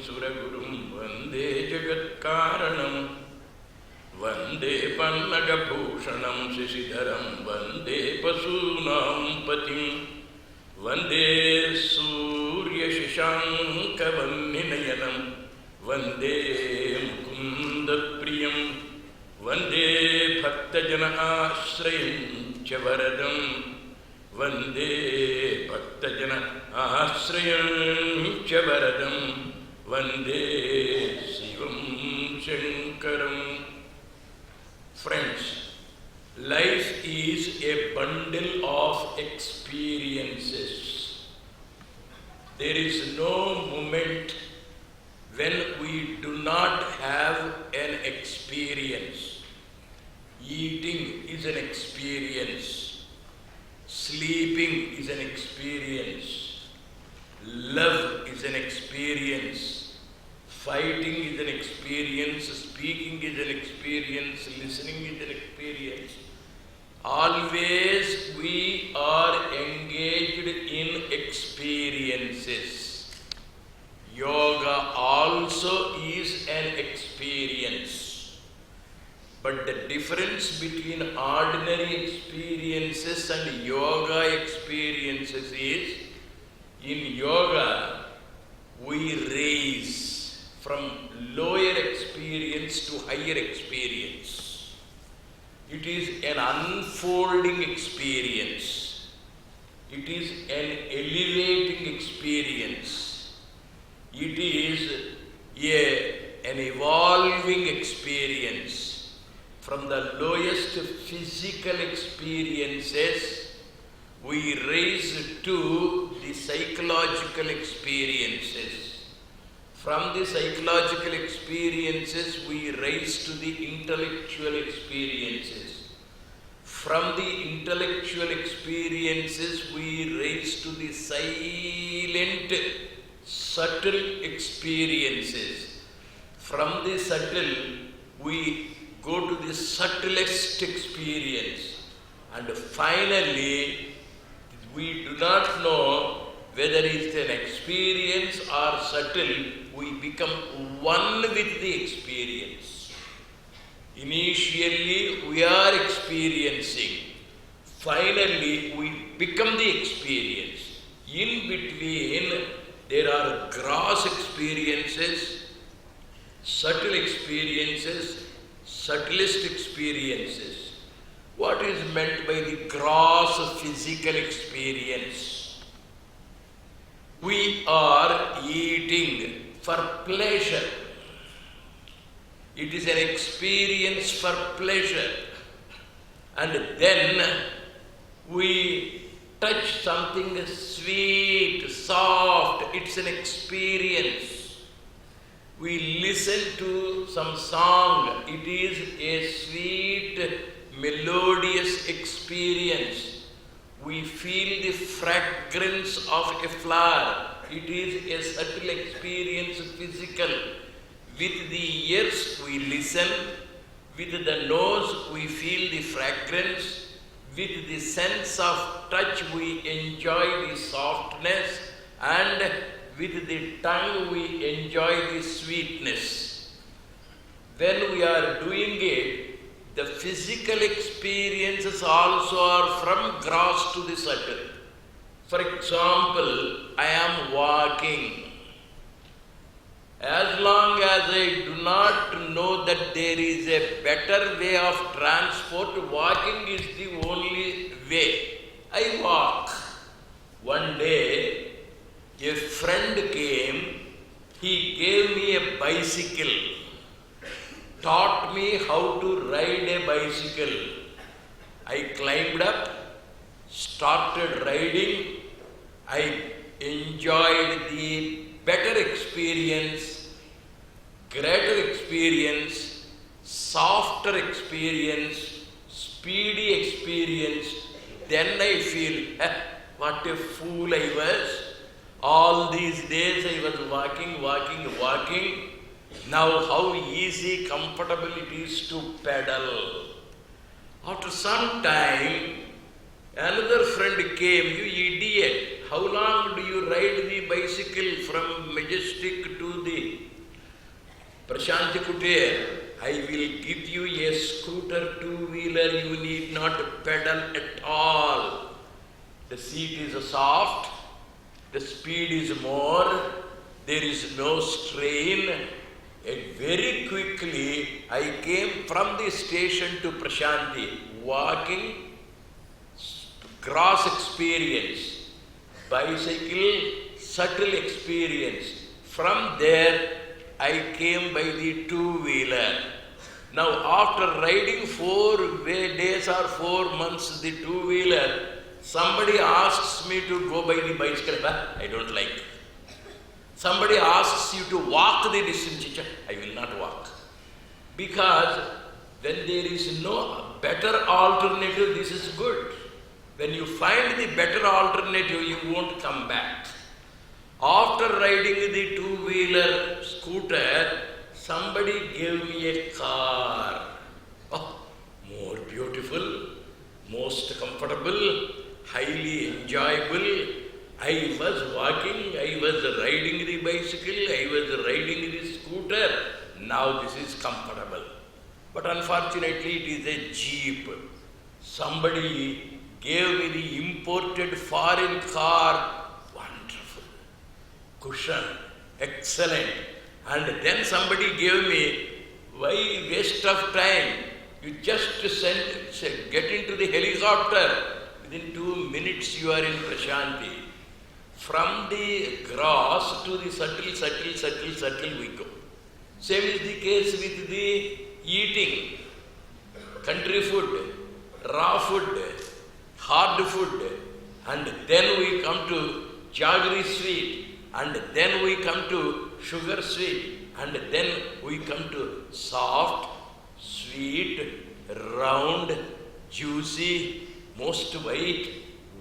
Suragurum Vande Jagatkaranam Vande Pannagabhushanam Sishidharam Vande Pasunam Patim Vande Surya Shishankavanninayanam Vande Mukundapriyam Vande Bhaktajana Ashrayam Chavaradam Vande Bhaktajana Ashrayam Chavaradam Vande Shivam Shankaram. Friends, life is a bundle of experiences. There is no moment when we do not have an experience. Eating is an experience. Sleeping is an experience. Love is an experience. Fighting is an experience. Speaking is an experience. Listening is an experience. Always we are engaged in experiences. Yoga also is an experience. But the difference between ordinary experiences and yoga experiences is, in yoga, we raise from lower experience to higher experience. It is an unfolding experience. It is an elevating experience. It is an evolving experience. From the lowest physical experiences, we rise to the psychological experiences. From the psychological experiences, we rise to the intellectual experiences. From the intellectual experiences, we rise to the silent, subtle experiences. From the subtle, we go to the subtlest experience. And finally, we do not know whether it's an experience or subtle, we become one with the experience. Initially, we are experiencing. Finally, we become the experience. In between, there are gross experiences, subtle experiences, subtlest experiences. What is meant by the gross physical experience? We are eating for pleasure. It is an experience for pleasure. And then we touch something sweet, soft. It's an experience. We listen to some song. It is a sweet, melodious experience. We feel the fragrance of a flower. It is a subtle experience, physical. With the ears we listen. With the nose we feel the fragrance. With the sense of touch we enjoy the softness. And with the tongue we enjoy the sweetness. When we are doing it, the physical experiences also are from gross to the subtle. For example, I am walking. As long as I do not know that there is a better way of transport, walking is the only way. I walk. One day, a friend came. He gave me a bicycle. Taught me how to ride a bicycle. I climbed up, started riding. I enjoyed the better experience, greater experience, softer experience, speedy experience. Then I feel, what a fool I was. All these days I was walking. Now how easy, comfortable it is to pedal. After some time, another friend came. You idiot, how long do you ride the bicycle from Majestic to the Prashanti Kutir, I will give you a scooter two-wheeler, you need not pedal at all. The seat is soft, the speed is more, there is no strain. And very quickly, I came from the station to Prashanti, walking, gross experience, bicycle, subtle experience. From there, I came by the two-wheeler. Now, after riding 4 days or 4 months the two-wheeler, somebody asks me to go by the bicycle. I don't like. Somebody asks you to walk the distance. I will not walk. Because when there is no better alternative, this is good. When you find the better alternative, you won't come back. After riding the two-wheeler scooter, somebody gave me a car. Oh, more beautiful, most comfortable, highly enjoyable. I was walking, I was riding the bicycle, I was riding the scooter. Now this is comfortable. But unfortunately it is a jeep. Somebody gave me the imported foreign car. Wonderful. Cushion. Excellent. And then somebody gave me, why waste of time? You just get into the helicopter. Within 2 minutes you are in Prashanti. From the gross to the subtle we go. Same is the case with the eating. Country food, raw food, hard food, and then we come to jaggery sweet, and then we come to sugar sweet, and then we come to soft, sweet, round, juicy, most white,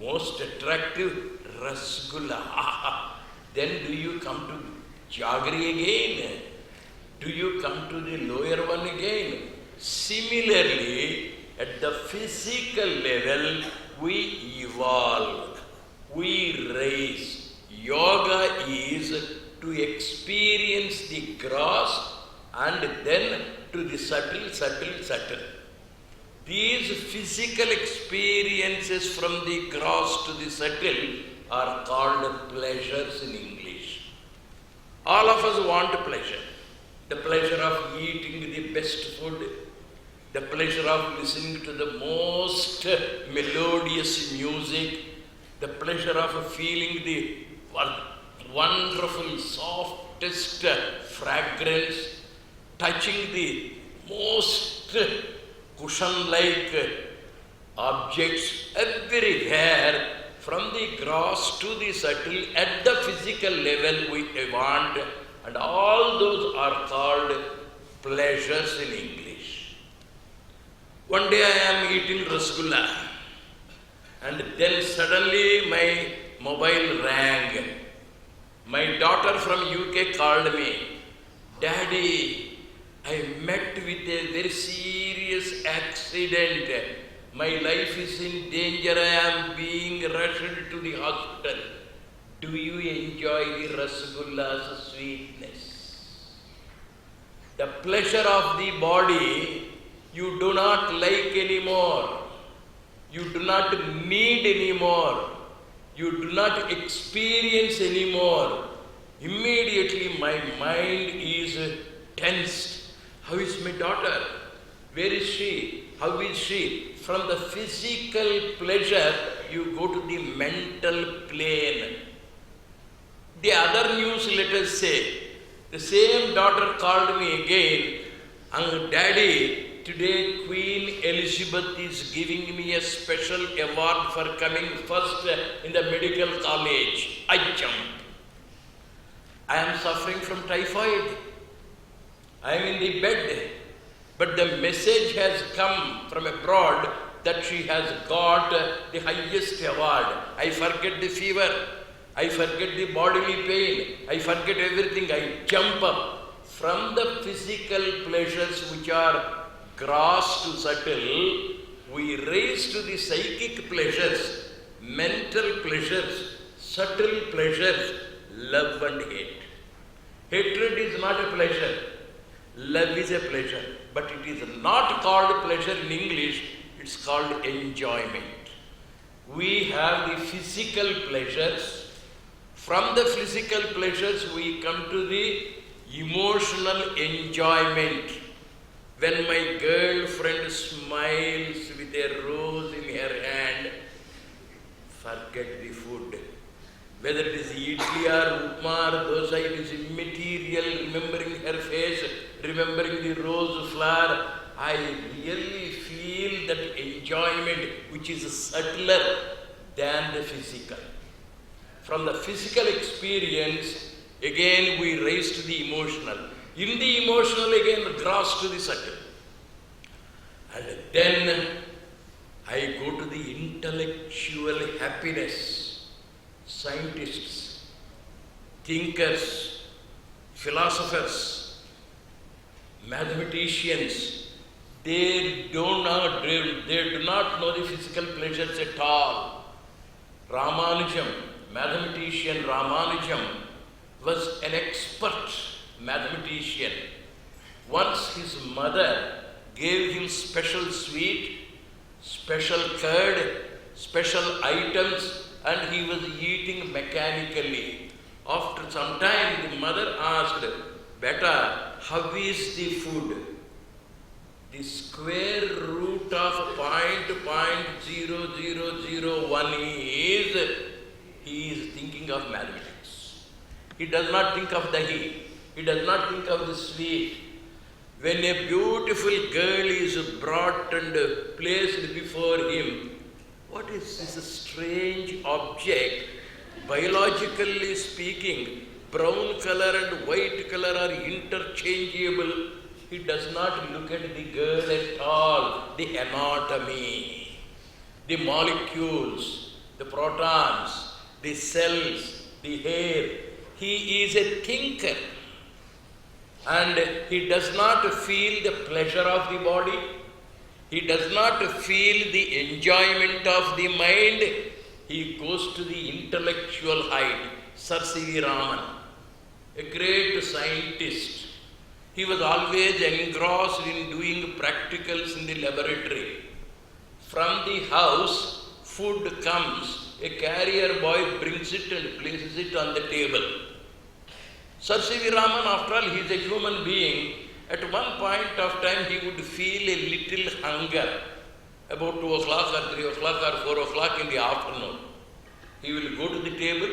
most attractive, rasgulla. Then do you come to jaggery again? Do you come to the lower one again? Similarly, at the physical level, we evolve, we rise. Yoga is to experience the gross and then to the subtle. These physical experiences from the gross to the subtle are called pleasures in English. All of us want pleasure. The pleasure of eating the best food, the pleasure of listening to the most melodious music, the pleasure of feeling the wonderful, softest fragrance, touching the most cushion-like objects everywhere, from the gross to the subtle, at the physical level we want, and all those are called pleasures in English. One day I am eating rasgulla, and then suddenly my mobile rang. My daughter from UK called me. Daddy, I met with a very serious accident. My life is in danger. I am being rushed to the hospital. Do you enjoy the rasgulla's sweetness? The pleasure of the body you do not like anymore. You do not need anymore. You do not experience anymore. Immediately my mind is tensed. How is my daughter? Where is she? How is she? From the physical pleasure, you go to the mental plane. The other news, let us say, the same daughter called me again, and Daddy, today Queen Elizabeth is giving me a special award for coming first in the medical college. I jumped. I am suffering from typhoid. I am in the bed. But the message has come from abroad that she has got the highest award. I forget the fever. I forget the bodily pain. I forget everything. I jump up. From the physical pleasures which are gross to subtle, we raise to the psychic pleasures, mental pleasures, subtle pleasures, love and hate. Hatred is not a pleasure. Love is a pleasure, but it is not called pleasure in English, it's called enjoyment. We have the physical pleasures. From the physical pleasures, we come to the emotional enjoyment. When my girlfriend smiles with a rose in her hand, forget the food. Whether it is idli or upma or dosa, it is immaterial, remembering her face, remembering the rose flower. I really feel that enjoyment which is subtler than the physical. From the physical experience, again we raise to the emotional. In the emotional, again cross to the subtle. And then I go to the intellectual happiness. Scientists, thinkers, philosophers, mathematicians, they do not know the physical pleasures at all. Ramanujam, mathematician Ramanujam, was an expert mathematician. Once his mother gave him special sweet, special curd, special items, and he was eating mechanically. After some time, the mother asked, "Beta, how is the food?" The square root of 0.0001 is, he is thinking of mathematics. He does not think of dahi. He does not think of the sweet. When a beautiful girl is brought and placed before him, what is this strange object? Biologically speaking, brown color and white color are interchangeable. He does not look at the girl at all. The anatomy, the molecules, the protons, the cells, the hair. He is a thinker. And he does not feel the pleasure of the body. He does not feel the enjoyment of the mind. He goes to the intellectual height. S-VYASA, Raman, a great scientist. He was always engrossed in doing practicals in the laboratory. From the house, food comes. A carrier boy brings it and places it on the table. S-VYASA Raman, after all, he is a human being. At one point of time, he would feel a little hunger, about 2 o'clock or 3 o'clock or 4 o'clock in the afternoon. He will go to the table,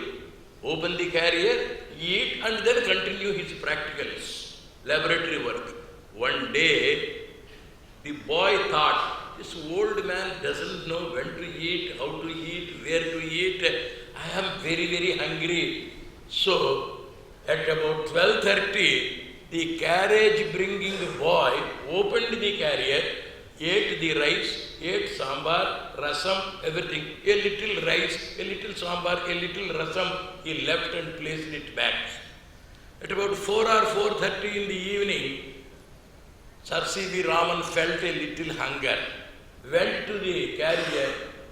open the carrier, eat, and then continue his practicals, laboratory work. One day, the boy thought, this old man doesn't know when to eat, how to eat, where to eat. I am very, very hungry. So, at about 12:30, the carriage bringing boy opened the carrier, ate the rice, ate sambar, rasam, everything. A little rice, a little sambar, a little rasam. He left and placed it back. At about 4 or 4:30 in the evening, S-VYASA Raman felt a little hunger. Went to the carrier,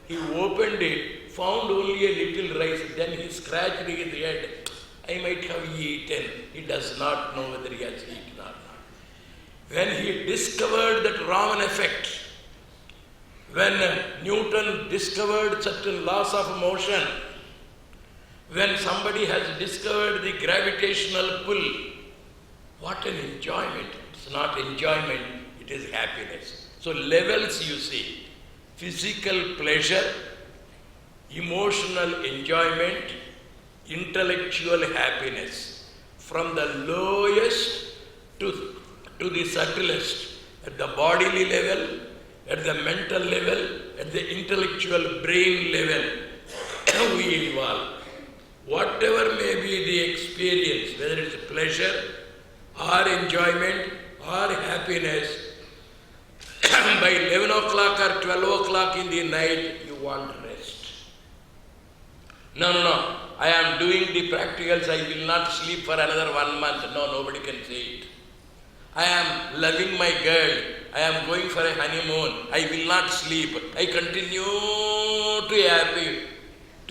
he opened it, found only a little rice. Then he scratched his head. I might have eaten. He does not know whether he has eaten or not. When he discovered that Raman effect, when Newton discovered certain laws of motion, when somebody has discovered the gravitational pull, what an enjoyment. It's not enjoyment, it is happiness. So levels you see, physical pleasure, emotional enjoyment, intellectual happiness. From the lowest to the subtlest, at the bodily level, at the mental level, at the intellectual brain level, we evolve. Whatever may be the experience, whether it's pleasure or enjoyment or happiness, by 11 o'clock or 12 o'clock in the night, you want rest. No. I am doing the practicals, I will not sleep for another 1 month. No, nobody can say it. I am loving my girl. I am going for a honeymoon. I will not sleep. I continue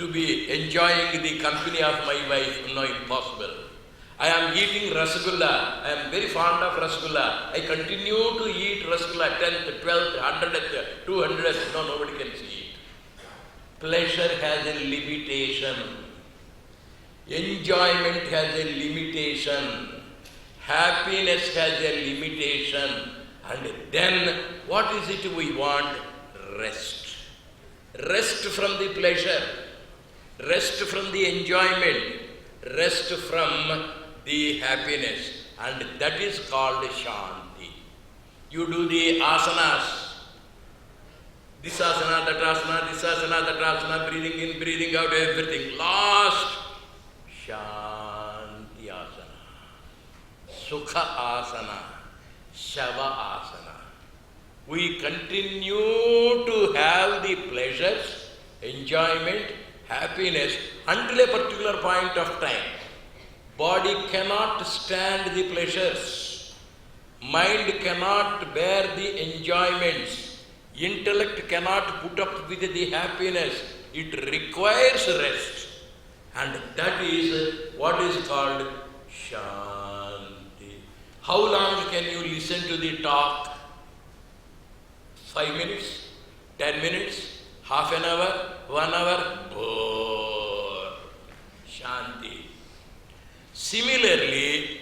to be enjoying the company of my wife. No, impossible. I am eating rasgulla. I am very fond of rasgulla. I continue to eat rasgulla 10th, 12th, 100th, 200th. No, nobody can see it. Pleasure has a limitation. Enjoyment has a limitation. Happiness has a limitation. And then, what is it we want? Rest. Rest from the pleasure. Rest from the enjoyment. Rest from the happiness. And that is called Shanti. You do the asanas. This asana, that asana, this asana, that asana, breathing in, breathing out, everything. Last, Shanti asana. Sukha asana. Shava asana. We continue to have the pleasures, enjoyment, happiness until a particular point of time. Body cannot stand the pleasures. Mind cannot bear the enjoyments. Intellect cannot put up with the happiness. It requires rest. And that is what is called Shanti. How long can you listen to the talk? 5 minutes? 10 minutes? Half an hour? 1 hour? Bore. Shanti. Similarly,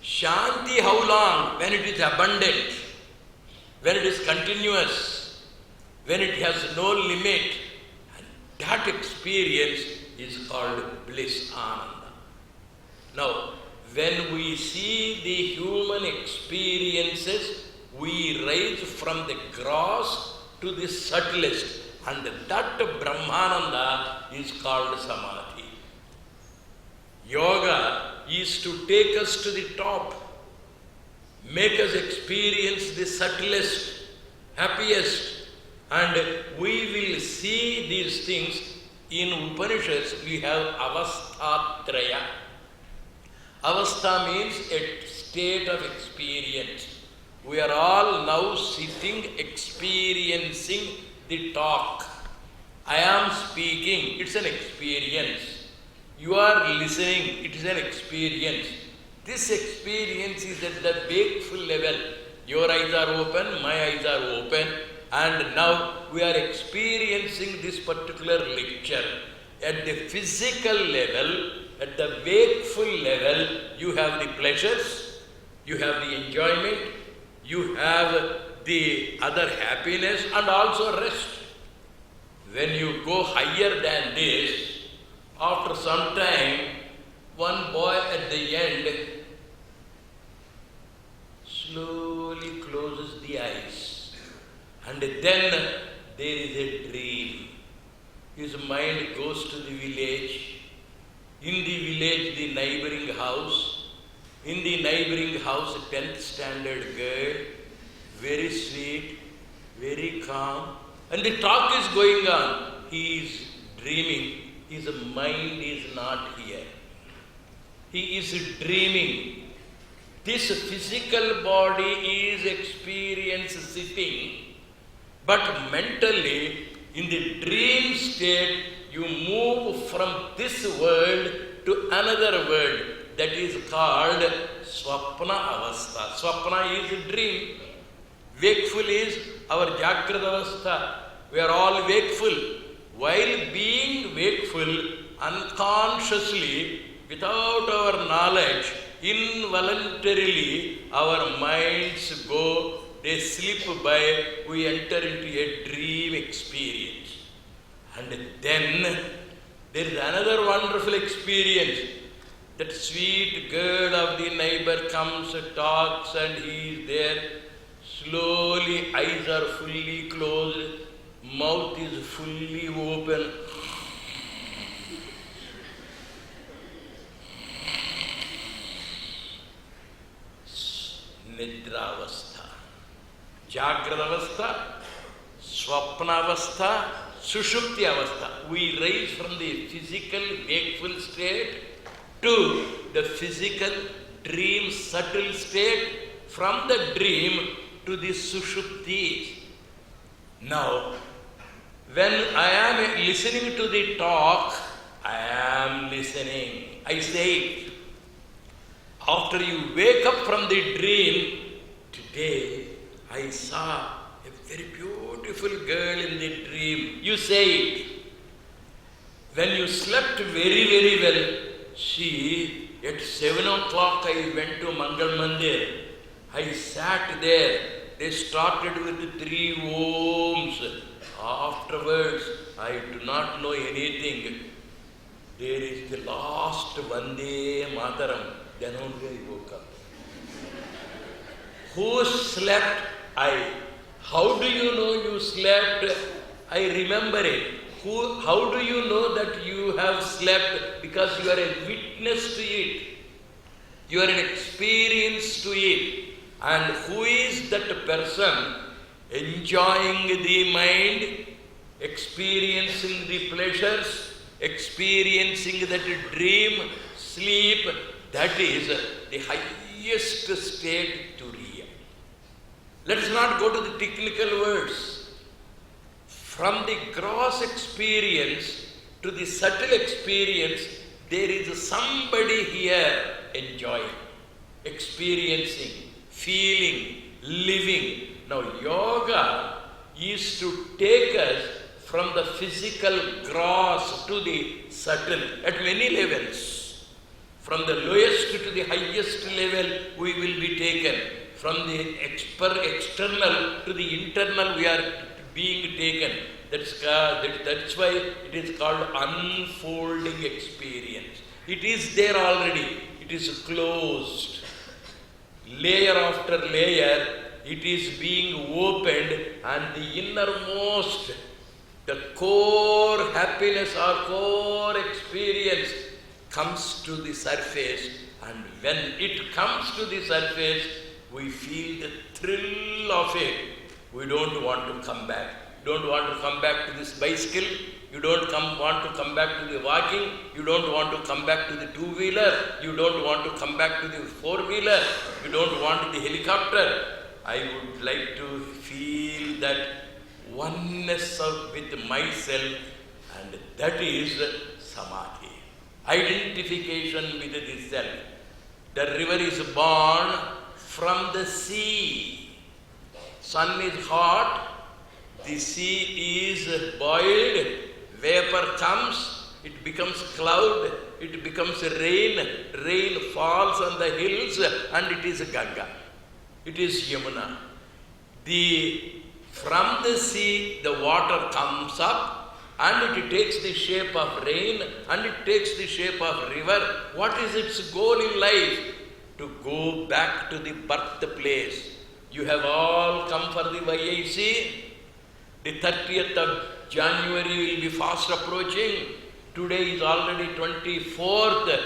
Shanti how long? When it is abundant, when it is continuous, when it has no limit. And that experience is called bliss, Ananda. Now, when we see the human experiences, we rise from the gross to the subtlest. And that Brahmananda is called Samadhi. Yoga is to take us to the top, make us experience the subtlest, happiest, and we will see these things in Upanishads. We have Avasthatraya. Avastha means a state of experience. We are all now sitting, experiencing the talk. I am speaking, it's an experience. You are listening, it is an experience. This experience is at the wakeful level. Your eyes are open, my eyes are open, and now we are experiencing this particular lecture. At the physical level, at the wakeful level, you have the pleasures, you have the enjoyment, you have the other happiness and also rest. When you go higher than this, after some time, one boy at the end slowly closes the eyes, and then there is a dream. His mind goes to the village. In the village, the neighboring house. In the neighboring house, a 10th standard girl, very sweet, very calm, and the talk is going on. He is dreaming. His mind is not here. He is dreaming. This physical body is experiencing sitting, but mentally, in the dream state, you move from this world to another world. That is called Swapna Avastha. Swapna is a dream. Wakeful is our Jagrata Avastha. We are all wakeful. While being wakeful, unconsciously, without our knowledge, involuntarily, our minds go, they slip by, we enter into a dream experience. And then there is another wonderful experience. That sweet girl of the neighbor comes, talks, and he is there. Slowly, eyes are fully closed, mouth is fully open. Nidravastha, Jagrata Avastha, Swapna Avastha, Sushupti Avastha. We rise from the physical wakeful state to the physical dream subtle state, from the dream to the Sushupti. Now, when I am listening to the talk, I am listening. I say it. After you wake up from the dream, today I saw a very beautiful girl in the dream. You say it. When you slept very, very well, at 7 o'clock I went to Mangal Mandir. I sat there. They started with 3 Oms. Afterwards, I do not know anything. There is the last Vande Mataram. Then only I woke up. Who slept? I. How do you know you slept? I remember it. How do you know that you have slept? Because you are a witness to it. You are an experience to it. And who is that person enjoying the mind, experiencing the pleasures, experiencing that dream, sleep? That is the highest state to Riya. Let us not go to the technical words. From the gross experience to the subtle experience, there is somebody here enjoying, experiencing, feeling, living. Now, yoga is to take us from the physical gross to the subtle at many levels. From the lowest to the highest level, we will be taken. From the external to the internal, we are being taken. That's why it is called unfolding experience. It is there already. It is closed. Layer after layer, it is being opened, and the innermost, the core happiness or core experience comes to the surface, and when it comes to the surface, we feel the thrill of it. We don't want to come back. Don't want to come back to this bicycle. You don't want to come back to the walking. You don't want to come back to the two-wheeler. You don't want to come back to the four-wheeler. You don't want the helicopter. I would like to feel that oneness with myself, and that is samadhi. Identification with the self. The river is born from the sea. Sun is hot. The sea is boiled, vapor comes, it becomes cloud, it becomes rain, rain falls on the hills, and it is Ganga. It is Yamuna. From the sea, the water comes up, and it takes the shape of rain, and it takes the shape of river. What is its goal in life? To go back to the birthplace. You have all come for the S-VYASA. The 30th of January will be fast approaching. Today is already 24th.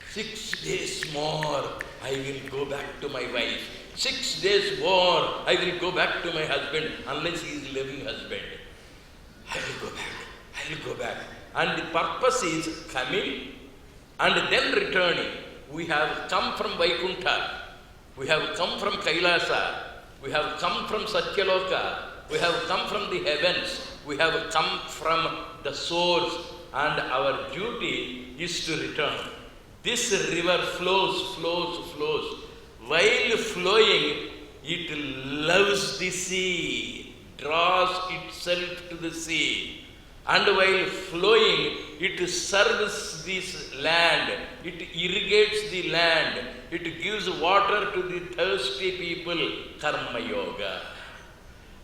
6 days more, I will go back to my wife. 6 days more, I will go back to my husband, unless he is a living husband. I will go back. I will go back. And the purpose is coming and then returning. We have come from Vaikuntha. We have come from Kailasa. We have come from Satyaloka. We have come from the heavens. We have come from the source, and our duty is to return. This river flows. While flowing, it loves the sea, draws itself to the sea. And while flowing, it serves this land, it irrigates the land, it gives water to the thirsty people, Karma Yoga.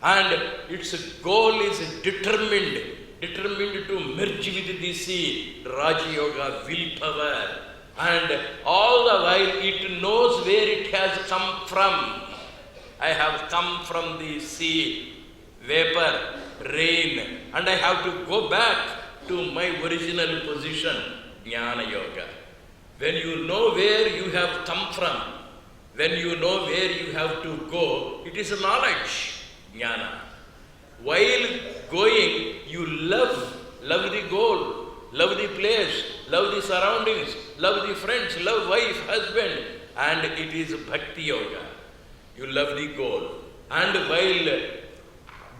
And its goal is determined to merge with the sea, Raja Yoga, willpower. And all the while it knows where it has come from. I have come from the sea, vapor, rain, and I have to go back to my original position, Jnana Yoga. When you know where you have come from, when you know where you have to go, it is knowledge. Jnana. While going, you love the goal, love the place, love the surroundings, love the friends, love wife, husband, and it is Bhakti Yoga. You love the goal. And while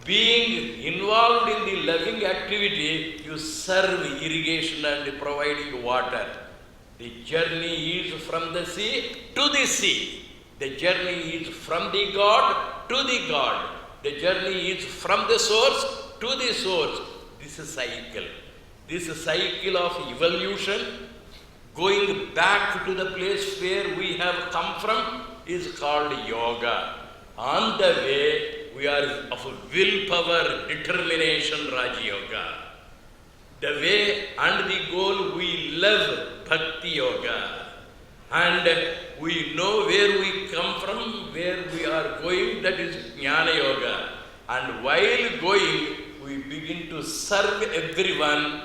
being involved in the loving activity, you serve irrigation and providing water. The journey is from the sea to the sea. The journey is from the God to the God. The journey is from the source to the source. This is cycle. This cycle of evolution, going back to the place where we have come from, is called yoga. On the way, we are of willpower, determination, Raja Yoga. The way and the goal we love, Bhakti Yoga. And we know where we come from, where we are going, that is Jnana Yoga. And while going, we begin to serve everyone,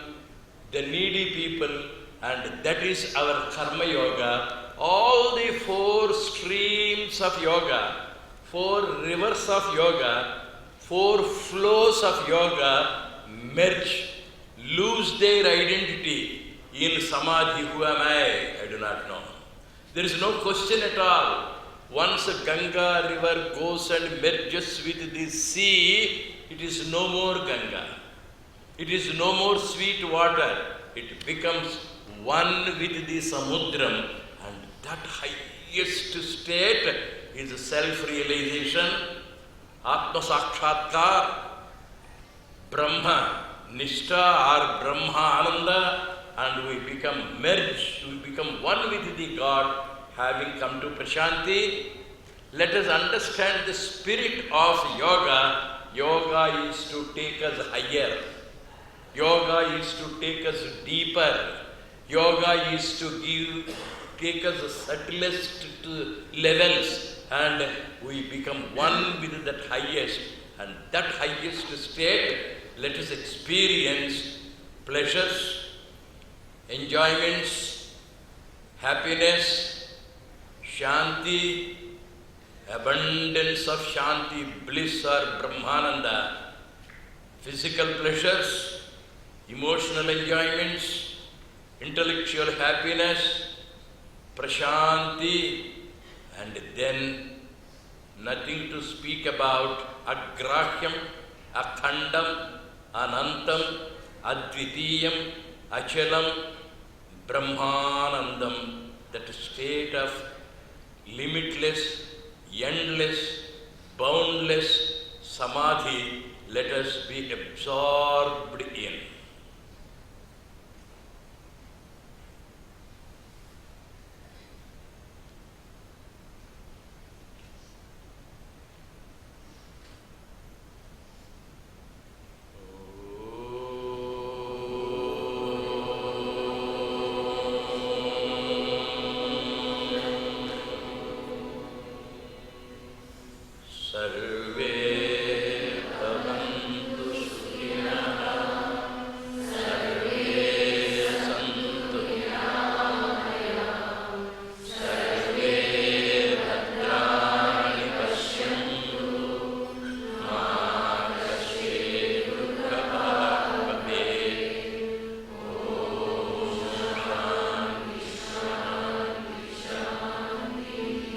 the needy people, and that is our Karma Yoga. All the 4 streams of yoga, 4 rivers of yoga, 4 flows of yoga merge, lose their identity in Samadhi. Who am I? I do not know. There is no question at all. Once a Ganga river goes and merges with the sea, it is no more Ganga. It is no more sweet water. It becomes one with the Samudram, and that highest state is self-realization, Atma Sakshatkar, Brahma Nishtha or Brahma Ananda, and we become merged, we become one with the God, having come to Prashanti. Let us understand the spirit of yoga. Yoga is to take us higher. Yoga is to take us deeper. Yoga is to take us the subtlest levels, and we become one with that highest. And that highest state, let us experience pleasures, enjoyments, happiness, Shanti, abundance of Shanti, bliss or Brahmananda, physical pleasures, emotional enjoyments, intellectual happiness, Prashanti, and then nothing to speak about Agrahyam, Akhandam, Anantam, Advitiyam, Achalam, Brahmanandam, that state of limitless, endless, boundless Samadhi, let us be absorbed in.